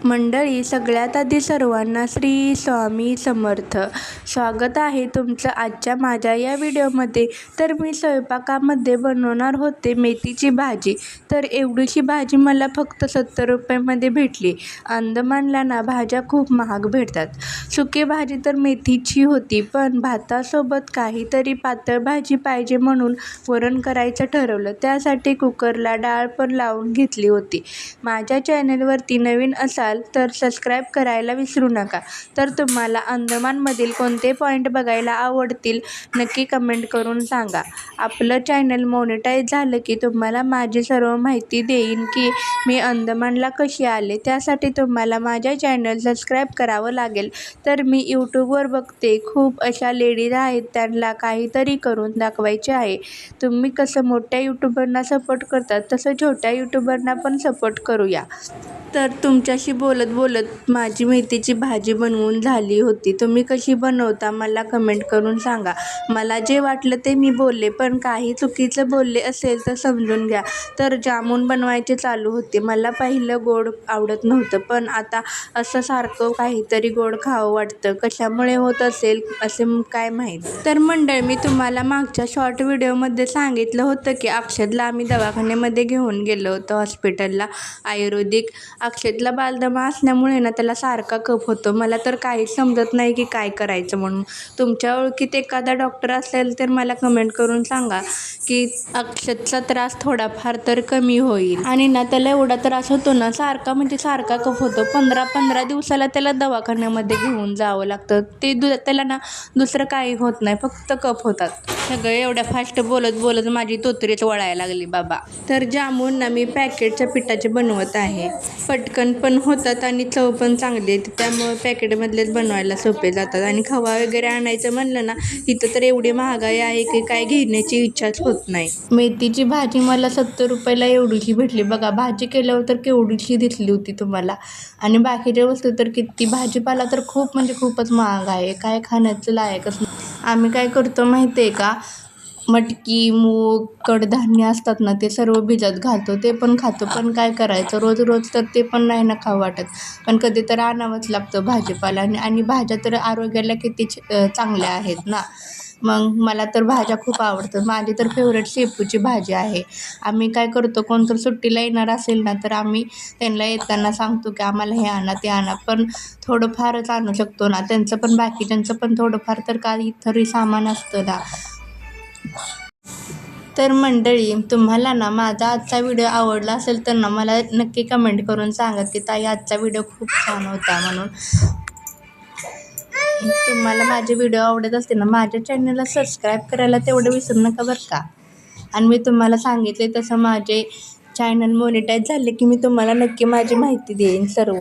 मंडळी, सगळ्यात आधी सर्वांना श्री स्वामी समर्थ. स्वागत आहे तुमचं आजच्या माझ्या या व्हिडिओमध्ये. तर मी स्वयंपाकामध्ये बनवणार होते मेथीची भाजी. तर एवढीशी भाजी मला फक्त 70 रुपयामध्ये भेटली. अंदमानला ना भाज्या खूप महाग भेटतात. सुकी भाजी तर मेथीची होती, पण भातासोबत काहीतरी पातळ भाजी पाहिजे म्हणून वरण करायचं ठरवलं. त्यासाठी कुकरला डाळ पण लावून घेतली होती. माझ्या चॅनलवरती नवीन असाल तर सबस्क्राईब करायला विसरू नका. तर तुम्हाला अंदमानमधील कोणते पॉईंट बघायला आवडतील नक्की कमेंट करून सांगा. आपलं चॅनल मॉनिटाईज झालं की तुम्हाला माझी सर्व माहिती देईन की मी अंदमानला कशी आले. त्यासाठी तुम्हाला माझ्या चॅनल सबस्क्राईब करावं लागेल. तर मी यूट्यूबवर बघते, खूप अशा लेडीज आहेत, त्यांना काहीतरी करून दाखवायचे आहे. तुम्ही कसं मोठ्या यूट्यूबरना सपोर्ट करतात तसं छोट्या यूट्यूबरना पण सपोर्ट करूया. तर तुमच्याशी बोलत बोलत माझी मेथीची भाजी बनवून झाली होती. तुम्ही कशी बनवता मला कमेंट करून सांगा. मला जे वाटलं ते मी बोलले, पण काही चुकीचं बोलले असेल तर समजून घ्या. तर जामून बनवायचे चालू होते. मला पहिलं गोड आवडत नव्हतं, पण आता असं सारखं काहीतरी गोड खावं वाटतं. कशामुळे होत असेल असे काय माहीत. तर मंडळ, मी तुम्हाला मागच्या शॉर्ट व्हिडिओमध्ये सांगितलं होतं की अक्षतला आम्ही दवाखान्यामध्ये घेऊन गेलो होतो, हॉस्पिटलला, आयुर्वेदिक. अक्षतला बालदमा असल्यामुळे ना त्याला सारखा कफ होतो. मला तर काहीच समजत नाही की काय करायचं म्हणून. तुमच्या ओळखीत एखादा डॉक्टर असेल तर मला कमेंट करून सांगा की अक्षतचा त्रास थोडाफार तर कमी होईल. आणि ना त्याला एवढा त्रास होतो ना, सारखा सारखा कफ होतो. 15 दिवसाला त्याला दवाखान्यामध्ये घेऊन जावं लागतं. त्याला ना दुसरं काही होत नाही, फक्त कफ होतात. सगळे एवढ्या फास्ट बोलत माझी तोतरीच वळायला लागली बाबा. तर जामून ना मी पॅकेटच्या पिठाचे बनवत आहे. पटकन पण होतात आणि चव पण चांगली येते, त्यामुळे पॅकेटमधलेच बनवायला सोपे जातात. आणि खवा वगैरे आणायचं म्हणलं ना, इथं तर एवढी महागाई आहे की काय घेण्याची इच्छाच होत नाही. मेथीची भाजी मला 70 रुपयाला एवढीशी भेटली बघा. भाजी केल्यावर तर केवढीशी दिसली होती तुम्हाला. आणि बाकीच्या वस्तू तर किती, भाजीपाला तर खूपच महाग आहे, काय खाण्याचं लायकच नाही. आम्ही काय करतो माहिती आहे का, मटकी, मूग, कडधान्य असतात ना, ते सर्व भिजत घालतो, ते पण खातो. पण काय करायचं, रोज तर ते पण नाही ना खावं वाटत. पण कधी तर आणावंच लागतं भाजीपाला. आणि भाज्या तर आरोग्याला किती चांगल्या आहेत ना. मग मला तर भाज्या खूप आवडतात. माझी तर फेवरेट शेपूची भाजी आहे. आम्ही काय करतो, कोणतर सुट्टीला येणार असेल ना, तर आम्ही त्यांना येताना सांगतो की आम्हाला हे आणा ते आणा. पण थोडंफारच आणू शकतो ना, त्यांचं पण बाकीच्यांचं पण थोडंफार तर काहीतरी सामान असतं ना. तर मंडळी, तुम्हाला ना माझा आजचा व्हिडिओ आवडला असेल तर ना मला नक्की कमेंट करून सांगा की ताई आजचा व्हिडिओ खूप छान होता म्हणून. तुम्हाला माझे व्हिडिओ आवडत असतील ना, माझ्या चॅनलला सबस्क्राईब करायला तेवढं विसरू नका बरं का. आणि मी तुम्हाला सांगितले तसं माझे चॅनल मॉनिटाईज झाले की मी तुम्हाला नक्की माझी माहिती देईन सर्व.